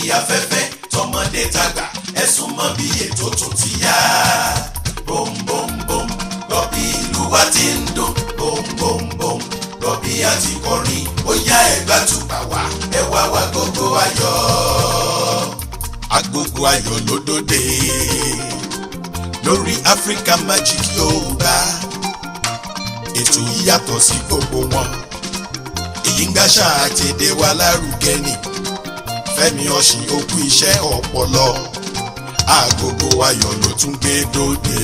lórí afẹ́fẹ́ tọmọdé tàgbà ẹ súnmọ́ bí ètò tún ti yá. Bom bom bom rọ̀bì ìlú wa ti ń dún. Bom bom bom rọ̀bì àti kọrin ó yá ẹgbà tùbà wá ẹ wá wá Agogo Ayọ̀. Agogo Ayọ̀ lódòdè lórí Africa Magic Yorùbá. Ètò yìí yàtọ̀ sí gbogbo wọn, èyí ń gbàṣà àti èdè wa lárugẹ ni. Fẹ́mi Ọ̀ṣìn òkú iṣẹ́ ọpọlọ, Agogo Ayọ̀ ló tún gbé dòde.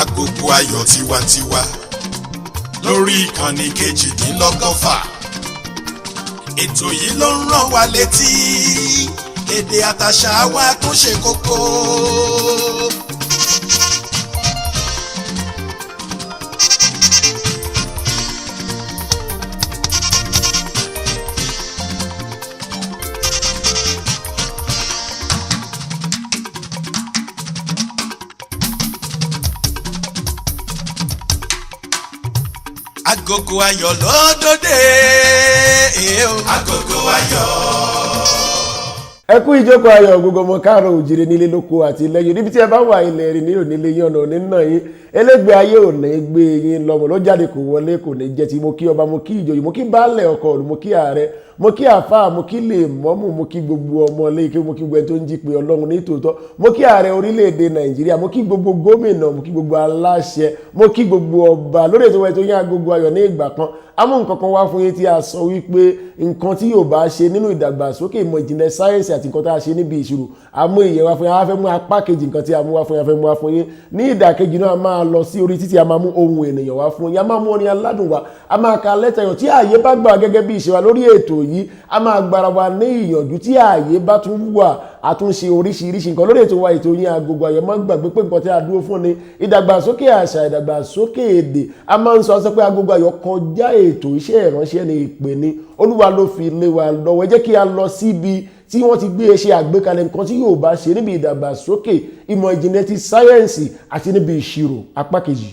Agogo Ayọ̀ tiwantiwa lórí ìkànnì 118. Ètò yìí ló ń rán wa létí èdè àtàṣà wa tó ṣe kókó. Agogo Ayọ̀ lódòdè. Agogo Ayọ̀. Ẹ kú ìjókòó ayọ̀ gbogbo ọmọ káàárọ̀ oòjíire nílé lóko àti lẹ́yìn níbi tí ẹ bá wà ilẹ̀ rìn ní onílé yín ọ̀nà nínà yín elégbé ayé ò ní gbé yín lọ́mọ ló jáde kò wọlé kò ní jẹ́ ti mo kí ọba mo kí ìjòyè mo kí baálẹ̀ ọkọ ọ̀run mo kí ààrẹ mo kí àfáà mo kí lè mọ́mù mo kí gbogbo ọmọ léèké mo kí gbogbo ẹni tó ń jí pé ọlọ́run ní tòótọ́ mo kí ààrẹ orílẹ̀-èdè Nàìjíríà mo kí gbogbo gómìnà mo kí gbogbo aláṣẹ mo kí gbogbo ọba lórí ètò ẹ̀ tó yán Agogo Ayọ̀ ní ìgbà kan amú nǹkan kan wá fún yín tí a sọ wípé nǹkan tí yóò bá ṣe nínú ìdàgbàsókè ìmọ̀ ìjìnlẹ̀ sáyẹ́ǹsì àti nǹkan tá a ṣe níbi ìṣirò amú ìyẹn wá fún yín a fẹ́ mú apá kejì nǹkan tí a mú wá fún yín a fẹ́ mú wá fún yín ní ìdàkejì náà a máa lọ sí orí títí a máa mú ohun ènìyàn wá fún yín a máa mú orin aládùn wá a máa ka lẹ́tà yàn tí ààyè bá gbà gẹ́gẹ́ bí ìṣe wa lórí ètò yìí a máa gbára wa ní ìyànjú tí ààyè bá tún wà àtúnṣe oríṣiríṣi nǹkan lórí ètò wa ètò yín Agogo Ayọ̀ má gbàgbé pé nǹkan tí a dúró fún ni ìdàgbàsókè àṣà ìdàgbàsókè èdè a máa ń sọ pé Agogo Ayọ̀ kọjá ètò iṣẹ́ ìránṣẹ́ ní ìpè ní Olúwa ló fi lé wa lọ́wọ́ ẹ jẹ́ kí a lọ síbi tí wọ́n ti gbé ṣe àgbékalẹ̀ nǹkan tí yóò bá ṣe níbi ìdàgbàsókè ìmọ̀ ìjìnlẹ̀ ti sáyẹ́ǹsì àti níbi ìṣirò apá kejì.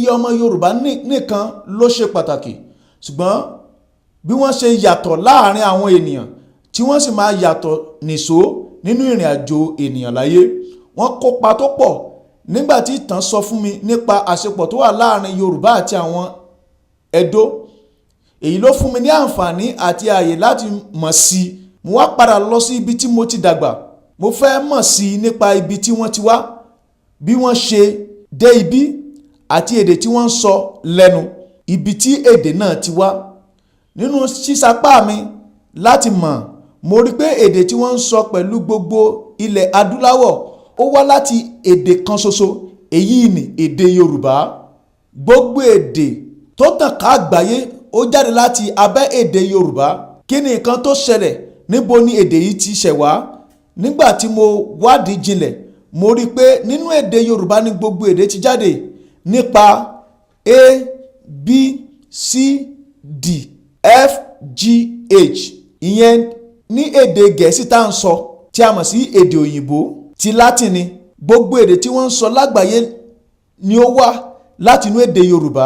Iye ọmọ Yorùbá nìkan ló ṣe pàtàkì ṣùgbọ́n bí wọ́n ṣe yàtọ̀ láàrin àwọn ènìyàn tí wọ́n sì máa yàtọ̀ nìṣó nínú ìrìn àjò ènìyàn láyé wọ́n kópa tó pọ̀ nígbà tí ìtàn sọ fún mi nípa àṣepọ̀ tó wà láàrin Yorùbá àti àwọn Ẹdó èyí ló fún mi ní àǹfààní àti ààyè láti mọ̀ sí i mo wá padà lọ sí ibi tí mo ti dàgbà mo fẹ́ mọ̀ sí i nípa ibi tí wọ́n ti wá bí wọ́n ṣe dé ibi àti èdè tí wọ́n ń sọ lẹ́nu ibi tí èdè náà ti wá nínú sísapá mi láti mọ̀ mo rí pé èdè tí wọ́n ń sọ pẹ̀lú gbogbo ilẹ̀ adúláwọ̀ ó wá láti èdè kan ṣoṣo èyí ni èdè Yorùbá gbogbo èdè tó tàn ká àgbáyé ó jáde láti abẹ́ èdè Yorùbá kí ni nǹkan tó ṣẹlẹ̀ níbo ni èdè yìí ti ṣẹ̀ wá nígbà tí mo wádìí jinlẹ̀ mo rí pé nínú èdè Yorùbá ni gbogbo èdè ti jáde nípa A, B, C, D, F, G, H ìyẹn ní èdè Gẹ̀ẹ́sì tá à ń sọ tí a mọ̀ sí èdè òyìnbó ti Látìnì gbogbo èdè tí wọ́n ń sọ lágbàáyé ni ó wá láti inú èdè Yorùbá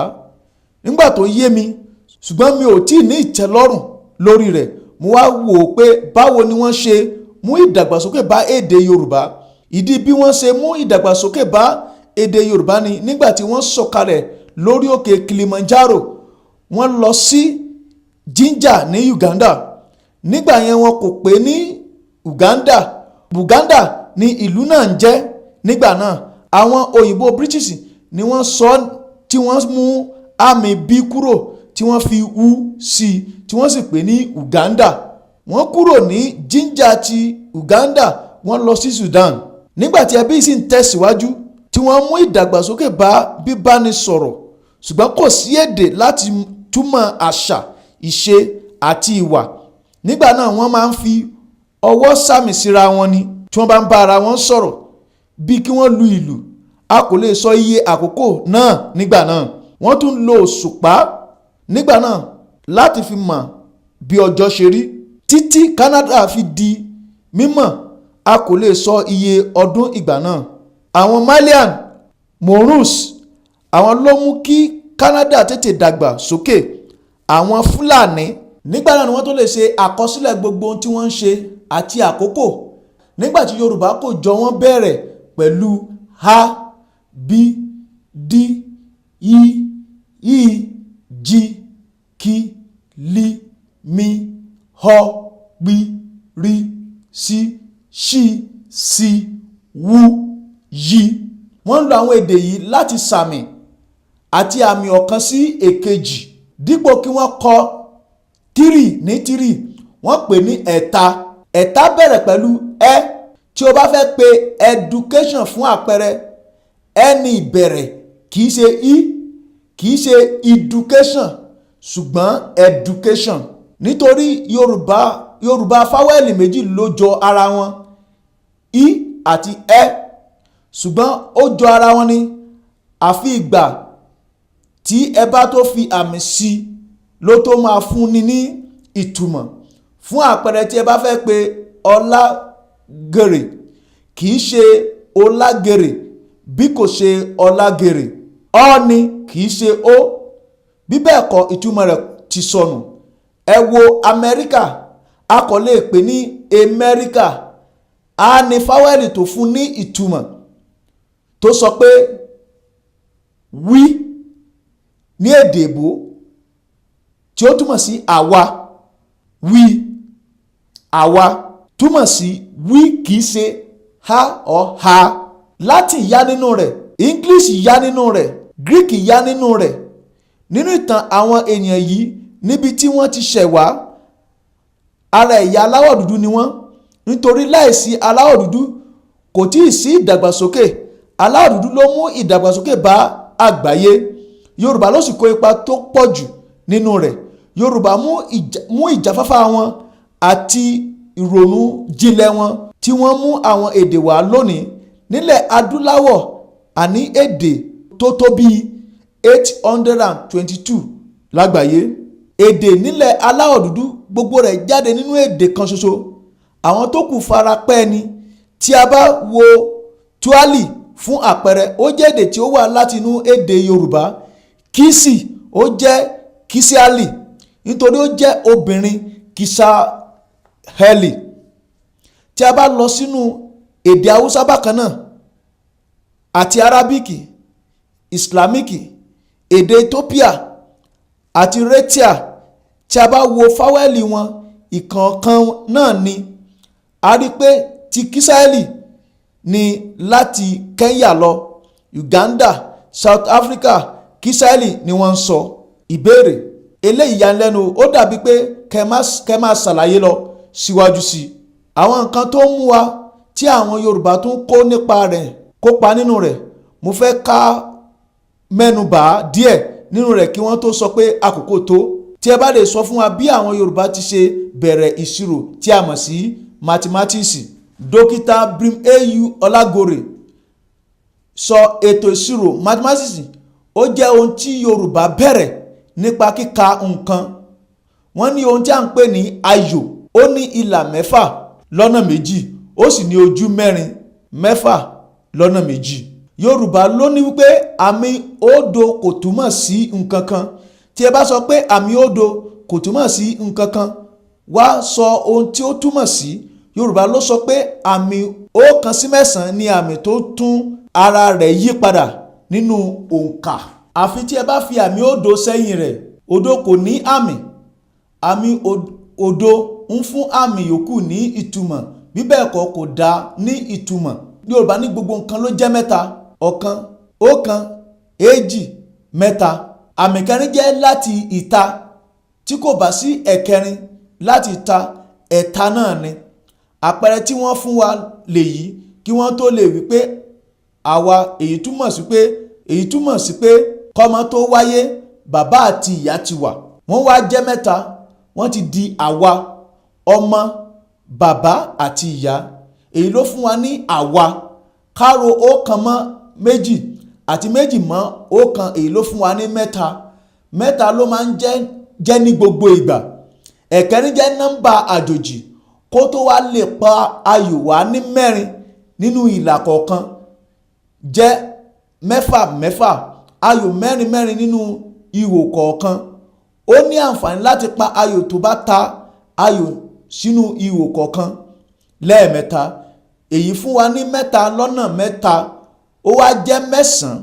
nígbà tó yé mi ṣùgbọ́n mi ò tí ì ní ìtẹ́lọ́rùn lórí rẹ̀ mo wá wò ó pé báwo ni wọ́n ṣe mú ìdàgbàsókè bá èdè Yorùbá ìdí bí wọ́n ṣe mú ìdàgbàsókè bá èdè Yorùbá ni nígbà tí wọ́n sọ̀kalẹ̀ lórí òkè Kilimanjaro wọ́n lọ sí Jinja ní Uganda nígbà yẹn wọn kò pè ní Uganda ni ìlú náà ń jẹ́ nígbà náà àwọn òyìnbó British ni wọ́n sọ tí wọ́n mú àmì B kúrò tí wọ́n fi U sí tí wọ́n sì pè ní Uganda wọ́n kúrò ní Jinja ti Uganda wọ́n lọ sí Sudan nígbà tí ẹbí sì ń tẹ̀síwájú tí wọ́n mú ìdàgbàsókè bá bíbánisọ̀rọ̀ ṣùgbọ́n kò sí èdè láti túmọ̀ àṣà ìṣe àti ìwà nígbà náà wọ́n máa ń fi ọwọ́ sàmì síra wọn ni tí wọ́n bá ń bá ara wọn sọ̀rọ̀ bí kí wọ́n lu ìlù. A kò lè sọ iye àkókò náà nígbà náà. Wọ́n tún lo òṣùpá nígbà náà láti fi mọ̀ bí ọjọ́ ṣe rí. Títí Canada fi di mímọ̀, a kò lè sọ iye ọdún ìgbà náà. Àwọn Malian, Maurus, àwọn ló mú kí Canada tètè dàgbà sókè. Àwọn Fúlàní nígbà náà ni wọ́n tó lè ṣe àkọsílẹ̀ gbogbo ohun tí wọ́n ń ṣe àti àkókò. Nígbà tí Yorùbá kò jọ wọ́n bẹ̀rẹ̀ pẹ̀lú a, b, d, i, j, k, l, m, h, p, r, s, ṣ, s, w, y. Wọ́n ń lo àwọn èdè yìí láti sàmì àti àmì ọ̀kan sí èkejì. Dípò kí wọ́n kọ 3 ní 3, wọ́n pè ní ẹ̀ta. Ẹ̀ta bẹ̀rẹ̀ pẹ̀lú ẹ. Tí o bá fẹ́ pe education fún àpẹẹrẹ, ẹni ìbẹ̀rẹ̀ kìí ṣe i, kìí ṣe education ṣùgbọ́n education. Nítorí Yorùbá fáwẹ́lì méjì ló jọ ara wọn, i àti ẹ, ṣùgbọ́n ó jọ ara wọn ní àfi ìgbà tí ẹ bá tó fi àmì sí ló tó máa fúnni ní ìtumọ̀. Fún àpẹẹrẹ, tí ẹ bá fẹ́ pe Ọlágèrè kìí ṣe Ọlágèrè bí kò ṣe Ọlágèrè. Ọ ni kìí ṣe ó. Bí bẹ́ẹ̀ kọ́, ìtumọ̀ rẹ̀ ti sọnù. Ẹ wo Amẹ́ríkà, a kò lè pè ní Amẹ́ríkà. A ní fáwẹ́lì tó fún ní ìtumọ̀ tó sọ pé wí ní èdè èbó tí ó túmọ̀ sí àwa. Wí, àwa túmọ̀ sí wí, kìí ṣe ha or ha. Latin yá nínú rẹ̀, English yá nínú rẹ̀, Greek yá nínú rẹ̀. Nínú ìtàn àwọn ènìyàn yìí, níbi tí wọ́n ti ṣẹ̀ wá, ara ẹ̀yà aláwọ̀ dúdú ni wọ́n. Nítorí láìsí aláwọ̀ dúdú kò tí ì sí ìdàgbàsókè. Aláwọ̀ dúdú ló mú ìdàgbàsókè bá àgbáyé. Yorùbá ló sì kó ipa tó pọ̀ jù nínú rẹ̀. Yorùbá mú ìjáfáfá wọn àti ìrònú jinlẹ̀ wọn tí wọ́n mú àwọn èdè wá lónìí. Nílẹ̀ adúláwọ̀, àní èdè tó tó bí 822 lágbàáyé. Èdè nílẹ̀ aláwọ̀ dúdú gbogbo rẹ̀ jáde nínú èdè kan ṣoṣo. Àwọn tó kù fara pẹ́ ni. Tí a bá wo Tuali fún àpẹẹrẹ, ó jẹ́ èdè tí ó wá láti inú èdè Yorùbá. Kìsì ó jẹ́ Kisiali nítorí ó jẹ́ obìnrin Kisaheli. Tí a bá lọ sínú èdè Haúsá bákan náà àti Arábíkì, Islamiki, èdè Ethiopia àti Retia, tí a bá wo fáwẹ́lì wọn ìkọ̀ọ̀kan náà ni. A rí pé ti Kisaheli ni láti Kenya lọ, Uganda, South Africa, Kisaheli ni wọ́n ń sọ. Ìbéèrè eléyìí yanilẹ́nu, ó dàbí pé kẹ́ máa ṣàlàyé lọ síwájú sí i. Àwọn nǹkan tó mú wa tí àwọn Yorùbá tún kópa nínú rẹ̀, mo fẹ́ ká mẹ́nubà díẹ̀ nínú rẹ̀ kí wọ́n tó sọ pé àkókò tó. Tí ẹ bá lè sọ fún wa bí àwọn Yorùbá ti ṣe bẹ̀rẹ̀ ìṣirò tí a mọ̀ sí mathematics. Dókítà Brim A.U. Ọlágòrè sọ ètò ìṣirò mathematics ó jẹ́ ohun tí Yorùbá bẹ̀rẹ̀ nípa kíka nǹkan. Wọ́n ní ohun tí a ń pè ní ayò, ó ní ìlà 6 lọ́nà 2, ó sì ní ojú 4 lọ́nà 2. Yorùbá ló ní wípé àmì òdo kò túmọ̀ sí nǹkan kan. Tí ẹ bá sọ pé àmì òdo kò túmọ̀ sí nǹkan kan, wá sọ ohun tí ó túmọ̀ sí. Yorùbá ló sọ pé àmì 1 sí 9 ni àmì tó tún ara rẹ̀ yí padà nínú òǹkà. Àfi tí ẹ bá fi àmì òdo sẹ́yìn rẹ̀, òdo kò ní àmì. Àmì òdo ń fún àmì yòókù ní ìtumọ̀, bí bẹ́ẹ̀ kọ́ kò dá ní ìtumọ̀. Yorùbá ní gbogbo nǹkan ló jẹ́ mẹ́ta: 1, 1, 2, 3. Àmì kẹrin jẹ́ láti ìta. Tí kò bá sí ẹ̀kẹrin láti ìta, ẹ̀ta náà ni. Àpẹẹrẹ tí wọ́n fún wa lèyí kí wọ́n tó lè wí pé àwa, èyí túmọ̀ sí pé kọ́mọ tó wáyé bàbá àti ìyá ti wà. Wọ́n wá jẹ́ mẹ́ta, wọ́n ti di àwa. Ọmọ, bàbá àti ìyá. Èyí ló fún wa ní àwa. Ká ro ọ̀kan mọ́ méjì àti méjì mọ́ ọ̀kan, èyí ló fún wa ní mẹ́ta. Mẹ́ta ló máa ń jẹ́ ní gbogbo ìgbà. Ẹ̀kẹrin jẹ́ nọ́mbà àjòjì. Kó tó wá lè pa ayò wá ní mẹ́rin nínú ìlà kọ̀ọ̀kan jẹ́ mẹ́fà mẹ́fà, ayò mẹ́rin mẹ́rin nínú ihò kọ̀ọ̀kan. Ó ní àǹfààní láti pa ayò tó bá ta ayò sínú ihò kọ̀ọ̀kan lẹ́ẹ̀mẹ́ta. Èyí fún wa ní mẹ́ta lọ́nà mẹ́ta, ó wá jẹ́ mẹ́sàn-án.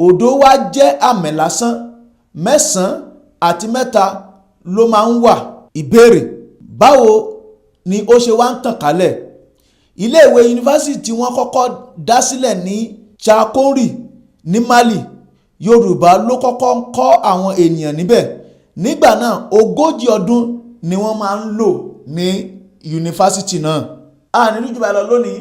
Òdo wá jẹ́ àmẹ́ lásán. Mẹ́sàn-án àti mẹ́ta ló máa ń wà. Ìbéèrè: báwo ni ó ṣe wá ń tàn kálẹ̀? Iléèwé yunifásítì tí wọ́n kọ́kọ́ dá sílẹ̀ ní Chakori ní Mali, Yorùbá ló kọ́kọ́ ń kọ́ àwọn ènìyàn níbẹ̀. Nígbà náà 40 ọdún ni wọ́n máa ń lò ní yunifásítì náà. A ní rí jù báyìí lọ lónìí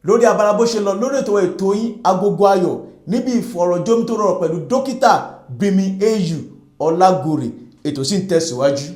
lórí abala bó ṣe lọ lórí ètò yín Agogo Ayọ̀, níbi ìfọ̀rọ̀jomitoro pẹ̀lú dókítà Bimi Eyu Ọlágòrè. Ètò sì ń tẹ̀síwájú.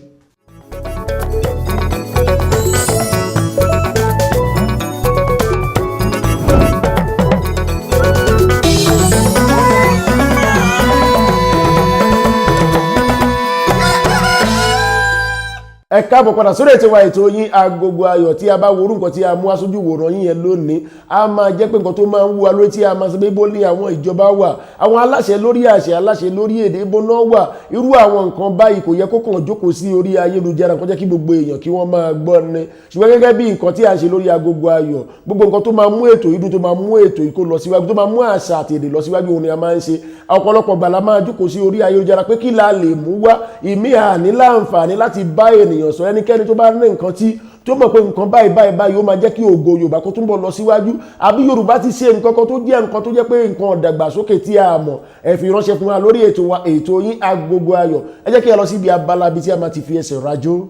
Ẹ káàbọ̀ padà sórí ètò yín Agogo Ayọ̀. Tí a bá wo nǹkan tí a mú aṣojú wòran yín yẹn lónìí, a máa jẹ́ pé nǹkan tó máa ń wú wa lórí tí a máa sọ pé bó ní àwọn ìjọba wà, àwọn aláṣẹ lórí àṣẹ, aláṣẹ lórí èdè bó náà wà. Irú àwọn nǹkan báyìí kò yẹ kó kàn jókòó sí orí ayélujára kó jẹ́ kí gbogbo èèyàn kí wọ́n máa gbọ́ ni. Ṣùgbọ́n gẹ́gẹ́ bí nǹkan tí a ṣe lórí Agogo Ayọ̀, gbogbo nǹkan tó máa mú ètò yìí dùn, tó máa mú ètò yìí kó lọ síwájú, tó máa mú àṣà àti èdè lọ síwájú, òun ni a máa ń ṣe. Ọ̀pọ̀lọpọ̀ gbà la máa jókòó sí orí ayélujára pé kí la lè mú wá. Ìmí àní láǹfààní láti bá ènìyàn sọ. Ẹnikẹ́ni tó bá ní nǹkan tí tó mọ̀ pé nǹkan báyìí ó máa jẹ́ kí ògo Yorùbá kó túnbọ̀ lọ síwájú, àbí Yorùbá ti ṣe nǹkan kan tó jẹ́ nǹkan tó jẹ́ pé nǹkan ọ̀dàgbàsókè tí a mọ̀, ẹ fi ránṣẹ́ fún wa lórí ètò yín Agogo Ayọ̀. Ẹ jẹ́ kí a lọ síbi abala bíi tí a máa ti fi ẹsẹ̀ rajó.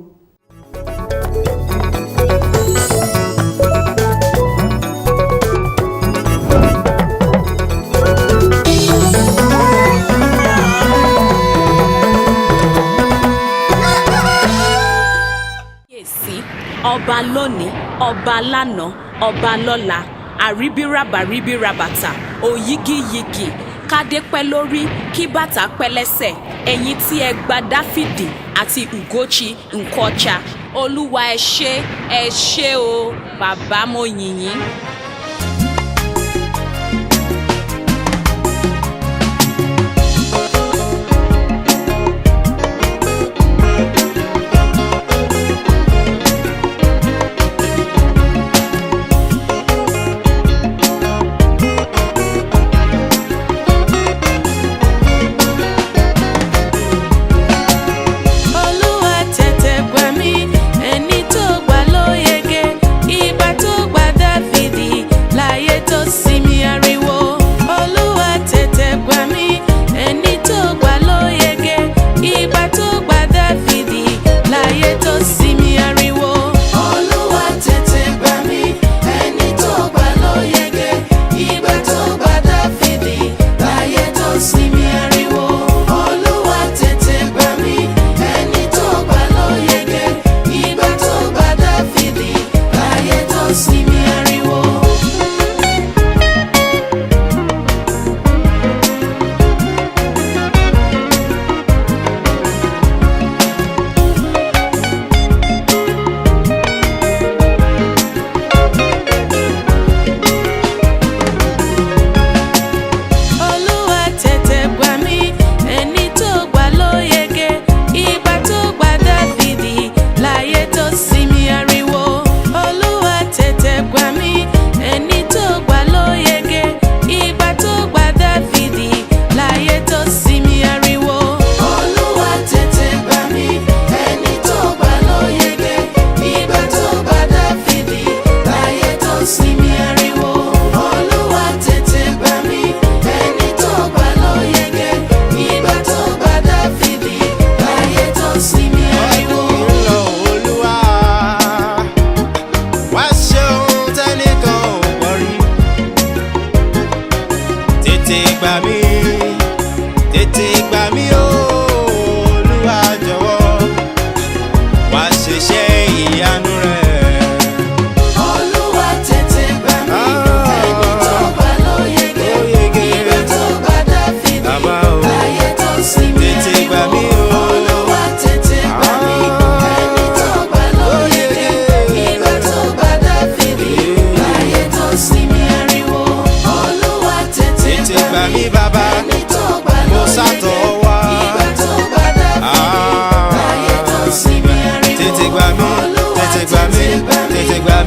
Ọba lónìí, ọba lánàá, ọba lọ́la, àríbíràbàríbíràbàtà, òyígíyigì, kádé pẹ́ lórí, kí bàtà pẹ́ lẹ́sẹ̀, ẹ̀yin tí ẹ gba Dáfídì àti Ugochi Nkọcha. Olúwa ẹ ṣé o, bàbá mo yìn yín. Ẹni tó gbà ló yege, ìgbà tó gbà Dáfídì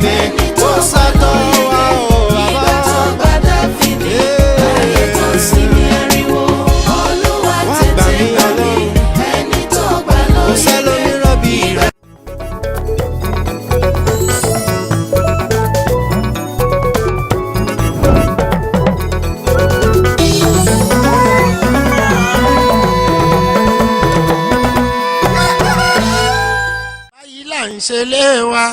mi tó sàtọ̀ wá o bàbá. Ìgbà tó gba Dáfídì láyé tó sinmi ariwo. Olúwa tètè gbà mí, ẹni tó gbà ló kò sẹ́lòmíràn bí rẹ̀. báyìí là ń ṣe lé wa.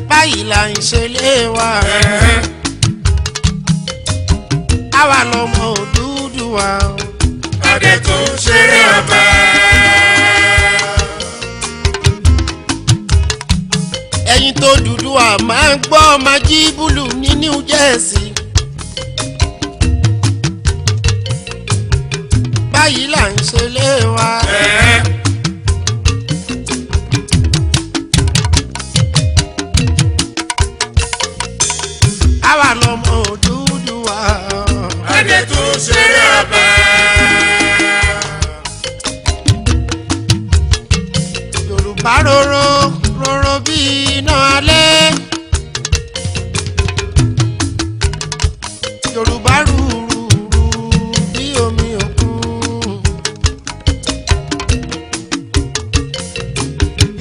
báyìí là ń ṣe lé wa. àwa lọmọ Odùduwà. adé tó ń ṣeré ọba. ẹ̀yin tó Odùduwà máa ń gbọ́ Májíbùlù ní New Jersey. báyìí là ń ṣe lé wa. àwa lọmọ Odùduwà. adé tó ń ṣeré ọba. Yorùbá rorò rorò bí iná alẹ́. Yorùbá rúrú bí omi òkun.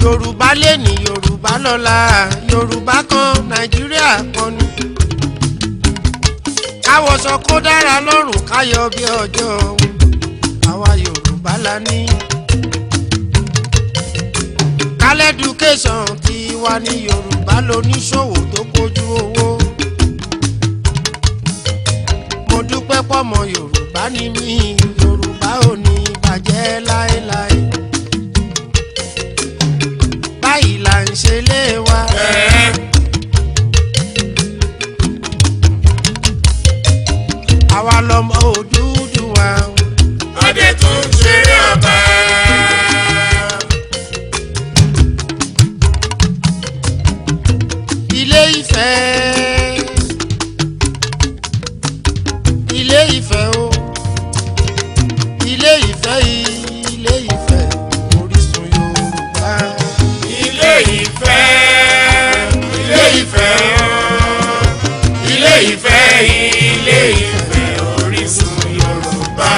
Yorùbá lẹ́ni Yorùbá lọ́la. Yorùbá kan Nàìjíríà kan ni. káwọṣọ kó dára lọ́rùn káyọ̀ bí ọjọ́. àwa Yorùbá la ní. kálẹ́dùkéṣọ̀n ti wà ní Yorùbá lóníṣòwò tó kójú owó. mo dúpẹ́ pọ̀mọ́ Yorùbá ni mí. Yorùbá ò ní bàjẹ́ láéláé. báyìí là ń ṣe lé wa. àwa lọmọ Odùduwà. adé tó ń ṣeré ọba. Ilé Ifẹ̀. Ilé Ifẹ̀ o. Ilé Ifẹ̀ Ilé Ifẹ̀ orísun Yorùbá. ilé Ifẹ̀ ilé Ifẹ̀ ilé Ifẹ̀ ilé Ifẹ̀ orísun Yorùbá.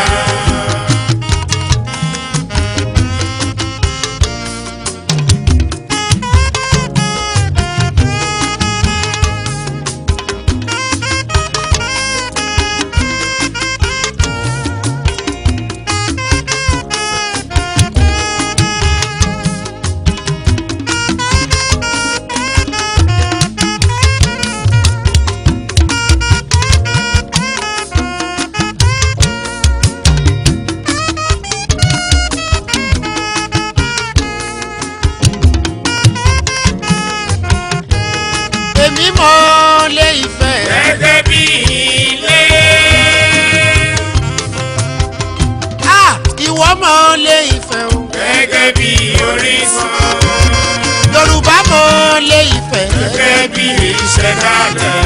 Èmi mọ̀ Ilé Ifẹ̀. gẹ́gẹ́ bí ilé. Ìwọ mọ̀ Ilé Ifẹ̀ o. gẹ́gẹ́ bí orísun. Yorùbá mọ̀ Ilé Ifẹ̀. gẹ́gẹ́ bí ìṣẹ̀dálẹ̀.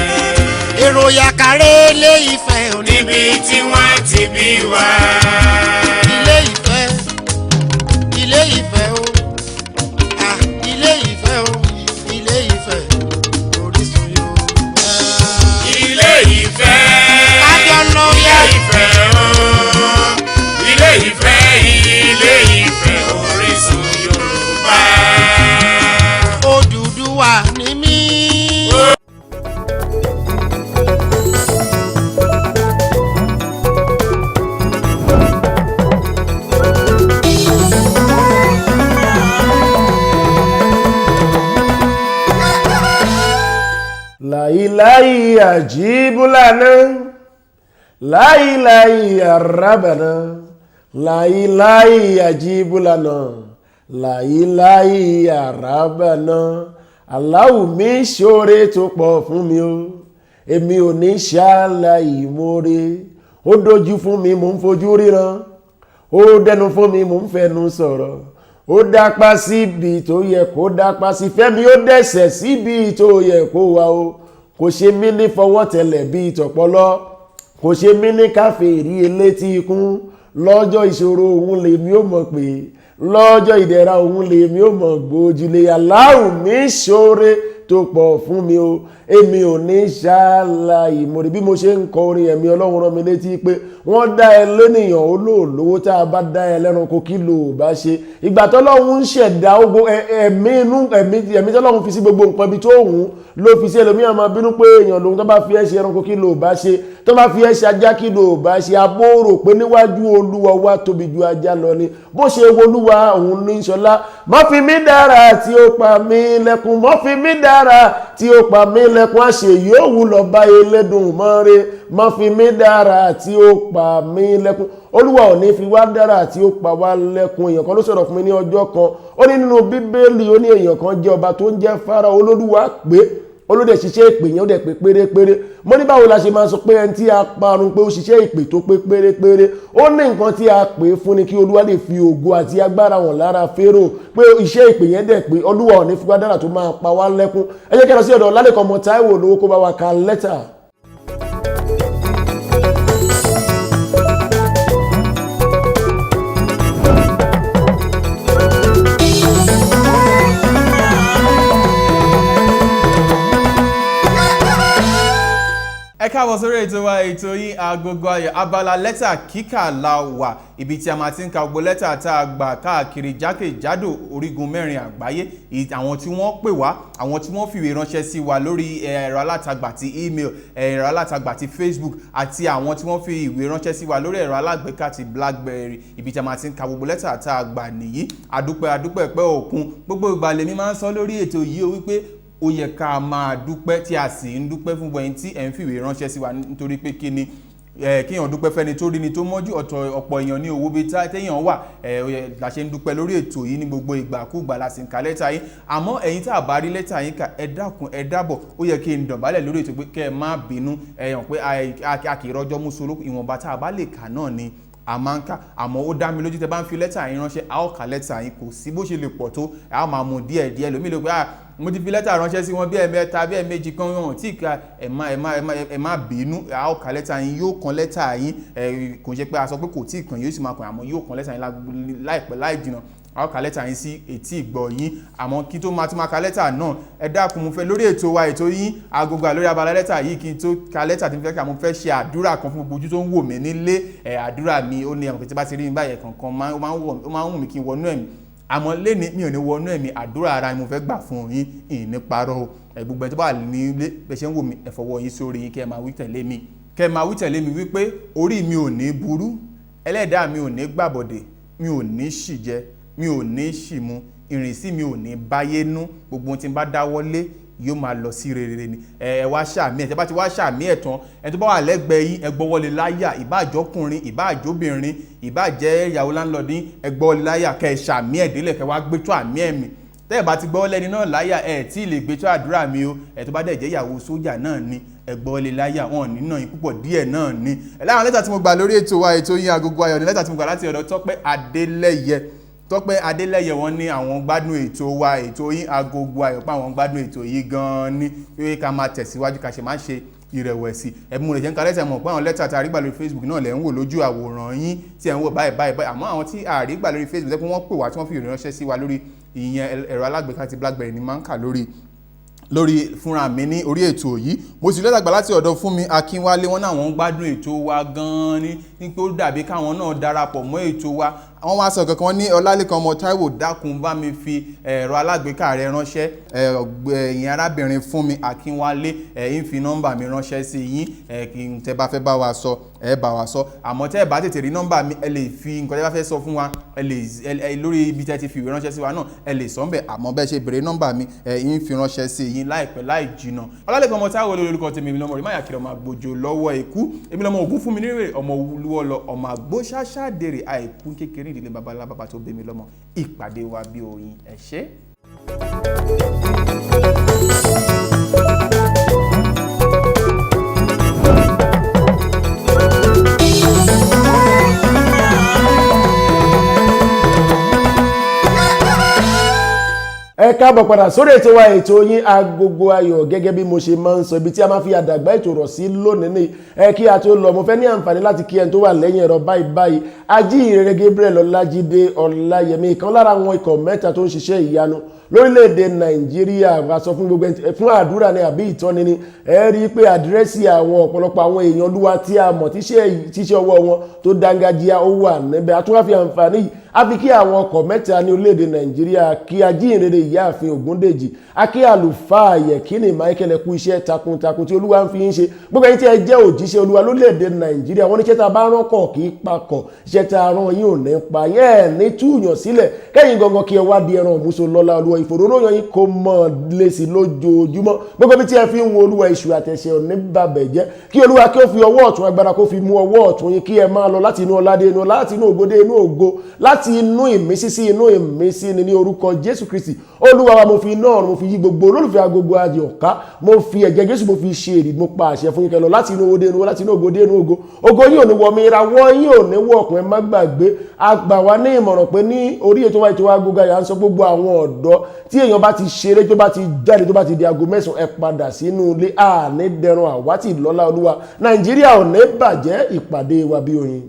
èrò yàkàrẹ́ Ilé Ifẹ̀ o. níbi tí wọ́n ti bí wa. Ilé Ifẹ̀. Ilé Ifẹ̀ o. Ilé Ifẹ̀ o. Ilé Ifẹ̀ orísun Yorùbá. ilé Ifẹ̀ kájọ lọ yá. ilé Ifẹ̀ o. ilé Ifẹ̀ ilé Ifẹ̀ orísun Yorùbá. Odùduwà ni mí. láìláì àjíbúlànà láìláì àrábànà láìláì àjíbúlànà láìláì àrábànà aláwù mi ṣoore tó pọ̀ fún mi o èmi ò ní ṣàlàyé mórè ó dojú fún mi mò ń fojú ríran ó dẹnu fún mi mò ń fẹnu sọ̀rọ̀ ó dápá síbi tó yẹ kó dápá sí Fẹ́mi ó dẹ̀sẹ̀ síbi tó yẹ kó wà o kò ṣe mí ní fọwọ́ tẹlẹ̀ bí ìtọ̀pọ̀lọ́ kò ṣe mí ní káfíìrì elétí ikún lọ́jọ́ ìṣòro òun lèmi ó mọ̀ pé lọ́jọ́ ìdẹ̀ra òun lèmi ó mọ̀ gbójúlé aláwù mi ṣoore tó pọ̀ fún mi o èmi ò ní ṣàlàyé mo rí bí mo ṣe ń kọ orin ẹ̀mí Ọlọ́run rán mi létí pé wọ́n dá ẹ lẹ́nìyàn olóòlówó tá a bá dá ẹ lẹ́ranko kí ló bá ṣe ìgbà tọ́lọ́run ń ṣẹ̀dá ogun ẹ̀mí tọ́lọ́run fi sí gbogbo nǹkan bí tó hùn ló fi sí ẹlòmíràn máa bínú pé èèyàn lòun tó bá fi ẹ́ ṣe ẹranko kí ló bá ṣe tó bá fi ẹ́ ṣe ajá kí ló bá ṣe abóòrò pé níwájú Olúwa wá tóbi ju ajá lọ ni bó ṣe wolúwa òun ní ṣọlá má fi mí dára tí ó pa mí lẹ́kún má fi mí dára tí ó pa mí lẹ́kún àṣẹ yóò wù lọ bá Elédùn mọ́re má fi mí dára tí ó pa mí lẹ́kún Olúwa ò ní fi wá dára tí ó pa wá lẹ́kún èèyàn kan ló sọ̀rọ̀ fún mi ní ọjọ́ kan ó ní nínú Bíbélì ó ní èèyàn kan jẹ́ ọba tó ń jẹ́ Fáráò Olúwa pé olóde ṣiṣẹ́ ìpè yẹn ó dẹ̀ pé pérépéré mo ní báwo la ṣe máa sọ pé ẹni tí a parun pé ó ṣiṣẹ́ ìpè tó pé pérépéré ó ní nǹkan tí a pè fún ni kí Olúwa lè fi ògo àti agbára wọn lára Fáráò pé iṣẹ́ ìpè yẹn dẹ̀ pé Olúwa ò ní fi wá dára tó máa pa wá lẹ́kún ẹ jẹ́ kí ẹ lọ sí ọ̀dọ̀ Ọlálékan ọmọ Táíwò lówó kó bá wa ka lẹ́tà. ẹ káàbọ̀ sórí ètò wa ètò yín Agogo Ayo abala lẹ́tà kíkà la wà ibi tí a máa ti ń ka gbogbo lẹ́tà tá a gbà káàkiri jákèjádò orígun mẹ́rin àgbáyé àwọn tí wọ́n pè wá àwọn tí wọ́n fìwé ránṣẹ́ sí wa lórí ẹ̀rọ alátagbà ti email ẹ̀rọ alátagbà ti Facebook àti àwọn tí wọ́n fi ìwé ránṣẹ́ sí wa lórí ẹ̀rọ alágbèéká ti BlackBerry ibi tí a máa ti ń ka gbogbo lẹ́tà tá a gbà nìyí adúpẹ́ pẹ́ òkun gbogbo ìgbà lèmi máa ń sọ lórí ètò yìí ó wípé ó yẹ ká máa dúpẹ́ tí a sì ń dúpẹ́ fún ẹ̀yin tí ẹ̀ ń fìwé ránṣẹ́ sí wa nítorí pé kí ni kíyàn dúpẹ́ fẹ́ni tó rí ni tó mọ́jú ọ̀pọ̀ èèyàn ní owó bíi téèyàn wà la ṣe ń dúpẹ́ lórí ètò yìí ní gbogbo ìgbàkúgbà la sì ń ka lẹ́tà yín àmọ́ ẹ̀yin tá a bá rí lẹ́tà yín kà ẹ dákun ẹ dábọ̀ ó yẹ kí n dọ̀bálẹ̀ lórí ètò pé kẹ́ ẹ má bínú ẹ̀yàn pé a kì í rọ́jọ́ mú solókù ìwọ̀nba tá a bá lè kà náà ni àmánká àmọ́ ó dá mi lójú tẹ́ bá ń fi lẹ́tà yín ránṣẹ́ a ó ka lẹ́tà yín kò sí bó ṣe lè pọ̀ tó a ó máa mú díẹ̀ lómi ló pé mo ti fi lẹ́tà ránṣẹ́ sí wọn bí ẹ̀mẹ́ta bí ẹ̀méjì kan wọn tí ká ẹ má bínú a ó ka lẹ́tà yín yóò kan lẹ́tà yín kò ṣe pé a sọ pé kò tí ì kan yóò sì máa kan àmọ́ yóò kan lẹ́tà yín láìpẹ́ láì jìnnà a ó ka lẹ́tà yín sí etí ìgbọ́ yín àmọ́ kí tó máa ka lẹ́tà náà ẹ dákun mo fẹ́ lórí ètò wa ètò yín Agogo Ayo lórí abala lẹ́tà yìí kí n tó ka lẹ́tà tí mo fẹ́ kà mo fẹ́ ṣe àdúrà kan fún gbogbo ojú tó ń wò mí nílé àdúrà mi ó ní ẹ̀mọ̀ tí bá ti rí mi báyẹn kankan ó máa ń wù mí kí n wọnú ẹ̀mí àmọ́ lẹ́ni mi ò ní wọnú ẹ̀mí àdúrà ara ni mo fẹ́ gbà fún yín ìní parọ́ gbogbo ẹ̀ tó bá ní ilé bẹ́ẹ̀ ṣe ń wò mí ẹ fọwọ́ yín sórí yín kẹ́ ẹ máa wí tẹ̀lé mi wípé orí mi ò ní burú ẹlẹ́dàá mi ò ní gbàbọ̀dè mi ò ní ṣìjẹ mi ò ní ṣìmú ìrìnsí mi ò ní báyé nú gbogbo ohun tí n bá dáwọ́lé yóò máa lọ sí rere ni ẹ wá ṣàmì ẹ tẹ́ bá ti wá ṣàmì ẹ tán ẹ tó bá wà lẹ́gbẹ̀ẹ́ yín ẹ gbọ́wọ́lé láyà ìbáàjọkùnrin ìbáàjọbìnrin ìbáàjẹ́ ìyàwó láńlọ́dín ẹ gbọ́wọ́lé láyà kẹ́ ẹ ṣàmì ẹ délẹ̀ kẹ́ wá gbé tó àmì ẹ̀mí tẹ́ ẹ bá ti gbọ́wọ́lé ẹni náà láyà ẹ tí ì lè gbé tó àdúrà mi o ẹ tó bá dẹ̀ jẹ́ ìyàwó sójà náà ni ẹ gbọ́wọ́lé láyà wọn nínà yín púpọ̀ díẹ̀ náà ni ẹ láwọn lẹ́tà tí mo gbà lórí ètò wa ètò yín Agogo Ayo ní lẹ́tà tí mo gbà láti ọ̀dọ̀ Tọ́pẹ́ Adélẹ́yẹ wọn ní àwọn gbádùn ètò wa ètò yín Agogo Ayo pa àwọn gbádùn ètò yìí gan-an ní pé ká máa tẹ̀síwájú ká ṣe máa ṣe ìrẹ̀wẹ̀sì ẹ̀bùn rẹ̀ jẹ́ ń ka lẹ́tà mọ̀ pé àwọn lẹ́tà tí a rí gbà lórí Facebook náà lẹ̀ ń wò lójú àwòrán yín tí ẹ̀ ń wò báyìí àmọ́ àwọn tí a rí gbà lórí Facebook jẹ́ pé wọ́n pè wá tí wọ́n fi ìránṣẹ́ sí wa lórí ìyẹn ẹ̀rọ alágbèéká ti BlackBerry ni máa ń kà lórí fúnra mi ní orí ètò yìí mo sì lẹ́tà gbà láti ọ̀dọ̀ Fúnmi Akínwálé wọn náà wọ́n gbádùn ètò wa gan-an ní pé ó dàbí káwọn náà darapọ̀ mọ́ ètò wa àwọn wá sọ kankan ní Ọlálékan ọmọ Táíwò dákun bá mi fi ẹ̀rọ alágbèéká rẹ ránṣẹ́ ẹ̀yin arábìnrin Fúnmi Akínwálé ẹ̀yin fi nọ́mbà mi ránṣẹ́ sí yín kí n tẹ́ bá fẹ́ bá wa sọ ẹ bá wa sọ àmọ́ tẹ́ ẹ bá tètè rí nọ́mbà mi ẹ lè fi nǹkan tẹ́ bá fẹ́ sọ fún wa ẹ lè lórí ibi tẹ́ ti fi ìwé ránṣẹ́ sí wa náà ẹ lè sọ ń bẹ̀ àmọ́ bẹ́ẹ̀ ṣe béèrè nọ́mbà mi ẹ̀yin fi ránṣẹ́ sí yín láìpẹ́ láì jìnnà Ọlálékan ọmọ Táíwò lórúkọ tèmi èmi lọ́mọ rí máyà kiri ọmọ àgbòjò lọ́wọ́ ikú èmi lọ́mọ ògún fún mi nírè ọmọ olúwọ́lọ ọmọ àgbó ṣáṣá dèrè àìkú kékeré ìdílé babalá bàbá tó bí mi lọ́mọ ìpàdé wa bí oyin ẹ ṣé. ẹ káàbọ̀ padà sórí ètò wa ètò yín Agogo Ayọ̀ gẹ́gẹ́ bí mo ṣe máa ń sọ ibi tí a máa fi àdàgbà ètò rọ̀ sí lónìí ní kí a tó lọ mo fẹ́ ní àǹfààní láti kí ẹni tó wà lẹ́yìn ẹ̀rọ báyìí Ajíhìnrere Gabriel Ọlájídé Ọláyẹmí kan lára àwọn ikọ̀ mẹ́ta tó ń ṣiṣẹ́ ìyanu lórílẹ̀‐èdè Nàìjíríà wá sọ fún gbogbo fún àdúrà ní àbí ìtọ́ni ni ẹ rí i pé àdírẹ́sì àwọn ọ̀pọ̀lọpọ̀ àwọn èèyàn Olúwa tí a mọ̀ tíṣẹ́ ọwọ́ wọn tó dángájíá ó wà níbẹ̀ àtúwá fi àǹfààní yìí a fi kí àwọn ọkọ̀ mẹ́ta ní orílẹ̀‐èdè Nàìjíríà kí Ajíhìnrere Ìyáàfin Ògúndèjì akí àlùfáà Yẹ̀kínì Michael ẹ kú iṣẹ́ takuntakun tí Olúwa ń fi ń ṣe gbogbo ẹ̀yin tí ẹ jẹ́ òjíṣẹ́ Olúwa lórílẹ̀‐èdè Nàìjíríà wọ́n ní iṣẹ́ tá a bá rán kọ̀ kì í pakọ̀ iṣẹ́ tá a rán yín ò ní pa yẹn ní túyàn sílẹ̀ kẹ́yìn gangan kí ẹ wá di ẹran òmùsọ lọ́lá Olúwa ìfòróróyàn yín kó mọ̀ lẹ́sìn lójoojúmọ́ gbogbo bí tí ẹ fi ń wo Olúwa ìṣù àtẹ̀ṣẹ̀ òní bàbẹ̀ jẹ́ kí Olúwa kí ó fi ọwọ́ ọ̀tún agbára kó fi mú ọwọ́ ọ̀tún yín kí ẹ máa lọ láti inú ọlá dé inú láti inú ògo dé inú ògo láti inú ìmísí sí inú ìmísí ni ní orúkọ Jésù Kristi Olúwa wa mo fi iná ọ̀run mo fi yí gbogbo olólùfẹ́ Agogo Ayọ̀ ká mo fi ẹ̀jẹ̀ Jésù mo fi ṣe èrì mo pa àṣẹ fún yín kẹ́ lọ láti inú owó dé inú láti inú ògo dé inú ògo ògo yín ò ní wọ mi ra wọ́n yín ò ní wọ ọkùnrin má gbàgbé àgbà wa ní ìmọ̀ràn pé ní orí ètò wa ètò Agogo Ayọ̀ à ń sọ gbogbo àwọn ọ̀dọ́ tí èèyàn bá ti ṣeré tó bá ti jáde tó bá ti di aago 9 ẹ padà sínú ilé àní dẹrùn àwátì lọ́lá Olúwa Nàìjíríà ò ní bàjẹ́ ìpàdé wa bí oyin.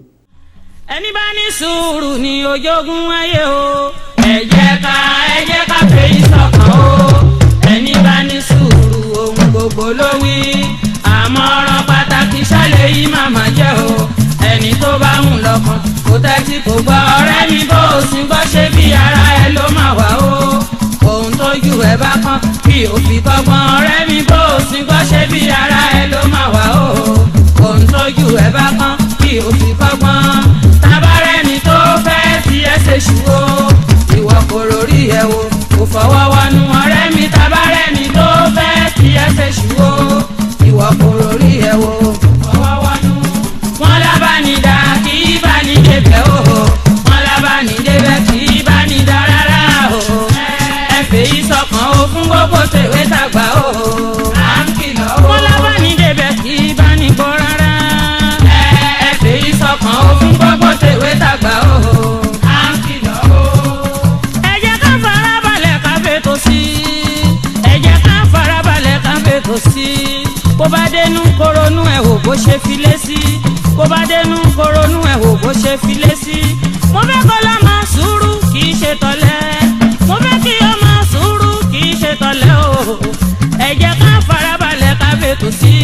ẹni bá ní sùúrù ni ojogun ayé o ẹ jẹ́ ká fèyí sọ́kàn o ẹni bá ní sùúrù ohun gbogbo ló wí àmọ̀ràn pàtàkì ṣàlẹ̀ yìí màmá jẹ́ o ẹni tó bá ń lọ́kàn kò tẹ́tí kò gbọ́ ọ̀rẹ́ mi bó o sì gbọ́ ṣe bí ara ẹ ló máa wà o ohun tójú ẹ bá kàn bí o fi kọ́gbọ́n ọ̀rẹ́ mi bó o sì gbọ́ ṣe bí ara ẹ ló máa wà o ohun tójú ẹ bá kàn bí o fi kọ́gbọ́n tabarẹ́ni tó fẹ́ fi ẹsẹ̀ ṣù o ìwọ kò rórí ẹ wo kò fọwọ́ wọnú ọ̀rẹ́ mi tabarẹ́ni tó fẹ́ fi ẹsẹ̀ ṣù o ìwọ kò rórí ẹ wo kò fọwọ́ wọnú. wọ́n lábánidá kì í bá ní débẹ̀ o wọ́n lábánidébẹ̀ kì í bá ní dá rárá o ẹ fèyí sọ́kàn o fún gbogbo tèwé tàgbà o à ń kìlọ̀ o. wọ́n lábánidébẹ̀ kì í bá ní gbọ́ rárá ẹ fèyí sọ́kàn o fún gbogbo tèwé tàgbà o à ń kìlọ̀ o. ẹ jẹ́ ká farabalẹ̀ ká fètò sí ẹ jẹ́ ká farabalẹ̀ ká fètò sí bó bá dénú koronú ẹ̀ wò bó ṣe filé sí bó bá dénú koronú ẹ̀ wò bó ṣe filé sí. mo fẹ́ kọ́ lọ́ máa sùúrù kì í ṣe tọ́lẹ̀ mo fẹ́ kí ọ máa sùúrù kì í ṣe tọ́lẹ̀ o ẹ jẹ́ ká farabalẹ̀ ká fètò sí.